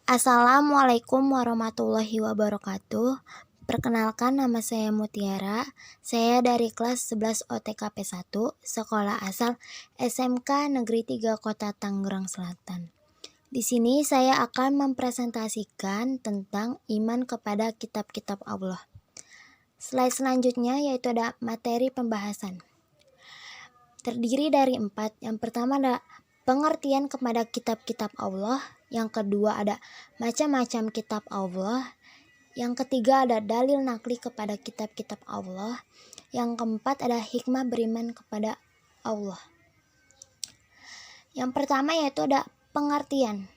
Assalamualaikum warahmatullahi wabarakatuh. Perkenalkan, nama saya Mutiara. Saya dari kelas 11 OTKP 1, sekolah asal SMK Negeri 3 Kota Tangerang Selatan. Di sini saya akan mempresentasikan tentang iman kepada kitab-kitab Allah. Slide selanjutnya yaitu ada materi pembahasan. Terdiri dari 4. Yang pertama ada pengertian kepada kitab-kitab Allah. Yang kedua ada macam-macam kitab Allah. Yang ketiga ada dalil nakli kepada kitab-kitab Allah. Yang keempat ada hikmah beriman kepada Allah. Yang pertama yaitu ada pengertian.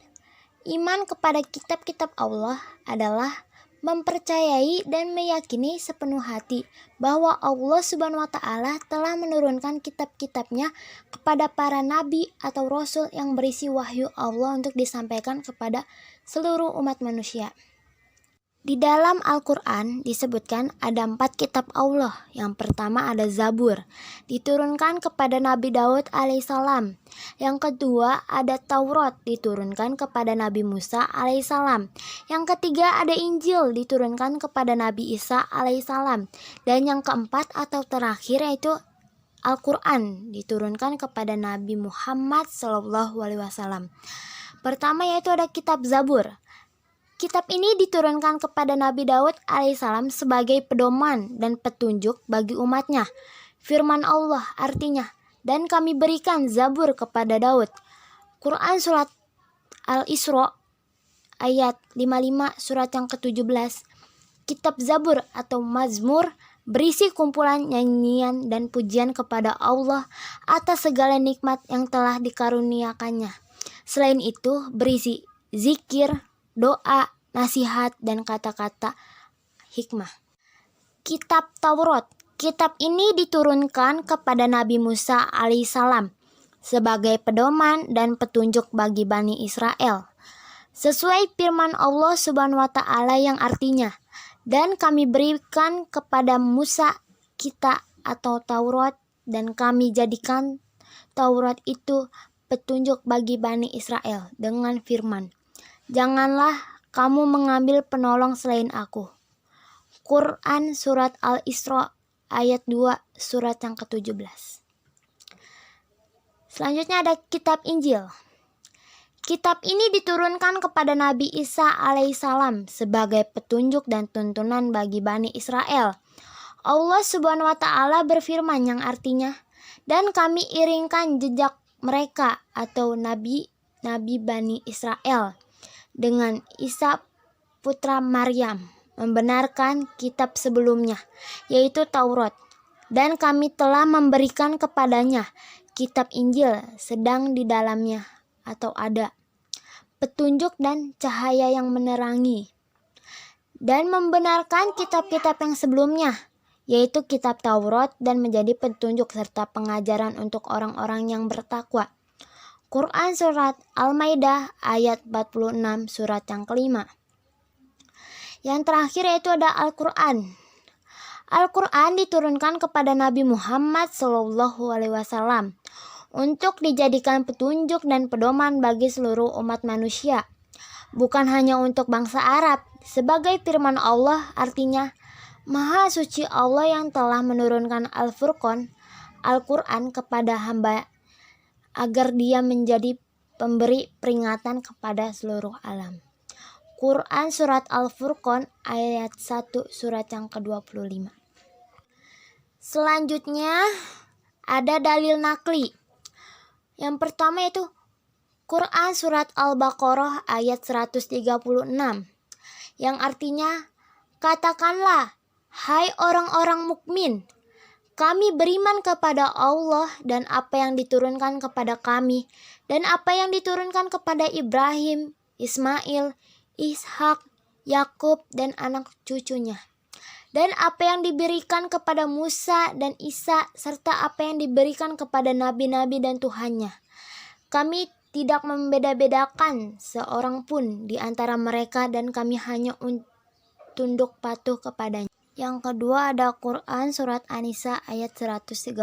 Iman kepada kitab-kitab Allah adalah mempercayai dan meyakini sepenuh hati bahwa Allah Subhanahu wa Ta'ala telah menurunkan kitab-kitabnya kepada para nabi atau rasul yang berisi wahyu Allah untuk disampaikan kepada seluruh umat manusia. Di dalam Al-Quran disebutkan ada 4 kitab Allah. Yang pertama ada Zabur, diturunkan kepada Nabi Daud alaihissalam. Yang kedua ada Taurat, diturunkan kepada Nabi Musa alaihissalam. Yang ketiga ada Injil, diturunkan kepada Nabi Isa alaihissalam. Dan yang keempat atau terakhir yaitu Al-Quran, diturunkan kepada Nabi Muhammad SAW. Pertama yaitu ada kitab Zabur. Kitab ini diturunkan kepada Nabi Daud alaihissalam sebagai pedoman dan petunjuk bagi umatnya. Firman Allah artinya, dan kami berikan Zabur kepada Daud. Quran surat Al-Isra ayat 55 surat yang ke-17. Kitab Zabur atau Mazmur berisi kumpulan nyanyian dan pujian kepada Allah atas segala nikmat yang telah dikaruniakannya. Selain itu berisi zikir, doa, nasihat, dan kata-kata hikmah. Kitab Taurat. Kitab ini diturunkan kepada Nabi Musa alaihissalam sebagai pedoman dan petunjuk bagi Bani Israel. Sesuai firman Allah Subhanahu wa Ta'ala yang artinya, dan kami berikan kepada Musa kita atau Taurat, dan kami jadikan Taurat itu petunjuk bagi Bani Israel dengan firman, janganlah kamu mengambil penolong selain aku. Quran surat Al-Isra ayat 2 surat yang ke-17. Selanjutnya ada kitab Injil. Kitab ini diturunkan kepada Nabi Isa alaihissalam sebagai petunjuk dan tuntunan bagi Bani Israel. Allah Subhanahu wa Ta'ala berfirman yang artinya, dan kami iringkan jejak mereka atau nabi-nabi Bani Israel dengan Isa putra Maryam, membenarkan kitab sebelumnya, yaitu Taurat. Dan kami telah memberikan kepadanya kitab Injil, sedang di dalamnya atau ada petunjuk dan cahaya yang menerangi. Dan membenarkan kitab-kitab yang sebelumnya, yaitu kitab Taurat, dan menjadi petunjuk serta pengajaran untuk orang-orang yang bertakwa. Quran surat Al-Maidah ayat 46 surat yang kelima. Yang terakhir yaitu ada Al-Quran. Al-Quran diturunkan kepada Nabi Muhammad SAW untuk dijadikan petunjuk dan pedoman bagi seluruh umat manusia, bukan hanya untuk bangsa Arab. Sebagai firman Allah artinya, Maha suci Allah yang telah menurunkan Al-Furqan, Al-Quran kepada hamba agar dia menjadi pemberi peringatan kepada seluruh alam. Quran surat Al-Furqan ayat 1 surat yang ke-25. Selanjutnya ada dalil nakli. Yang pertama yaitu Quran surat Al-Baqarah ayat 136 yang artinya, katakanlah, hai orang-orang mukmin, kami beriman kepada Allah dan apa yang diturunkan kepada kami, dan apa yang diturunkan kepada Ibrahim, Ismail, Ishak, Yakub, dan anak cucunya, dan apa yang diberikan kepada Musa dan Isa, serta apa yang diberikan kepada nabi-nabi dan Tuhannya. Kami tidak membeda-bedakan seorang pun di antara mereka, dan kami hanya tunduk patuh kepadanya. Yang kedua ada Quran surat An-Nisa ayat 136.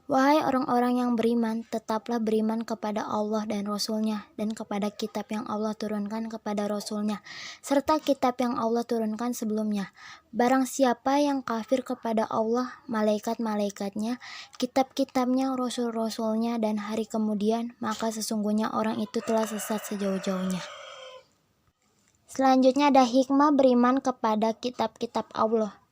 Wahai orang-orang yang beriman, tetaplah beriman kepada Allah dan Rasul-Nya, dan kepada kitab yang Allah turunkan kepada Rasul-Nya, serta kitab yang Allah turunkan sebelumnya. Barang siapa yang kafir kepada Allah, malaikat-malaikatnya, kitab-kitabnya, Rasul-Rasul-Nya, dan hari kemudian, maka sesungguhnya orang itu telah sesat sejauh-jauhnya. Selanjutnya ada hikmah beriman kepada kitab-kitab Allah.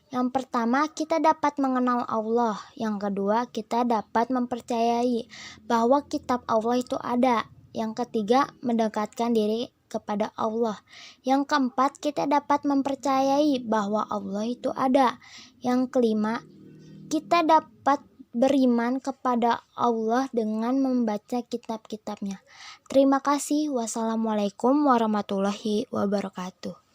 Yang pertama, kita dapat mengenal Allah. Yang kedua, kita dapat mempercayai bahwa kitab Allah itu ada. Yang ketiga, mendekatkan diri kepada Allah. Yang keempat, kita dapat mempercayai bahwa Allah itu ada. Yang kelima, kita dapat beriman kepada Allah dengan membaca kitab-kitabnya. Terima kasih. Wassalamualaikum warahmatullahi wabarakatuh.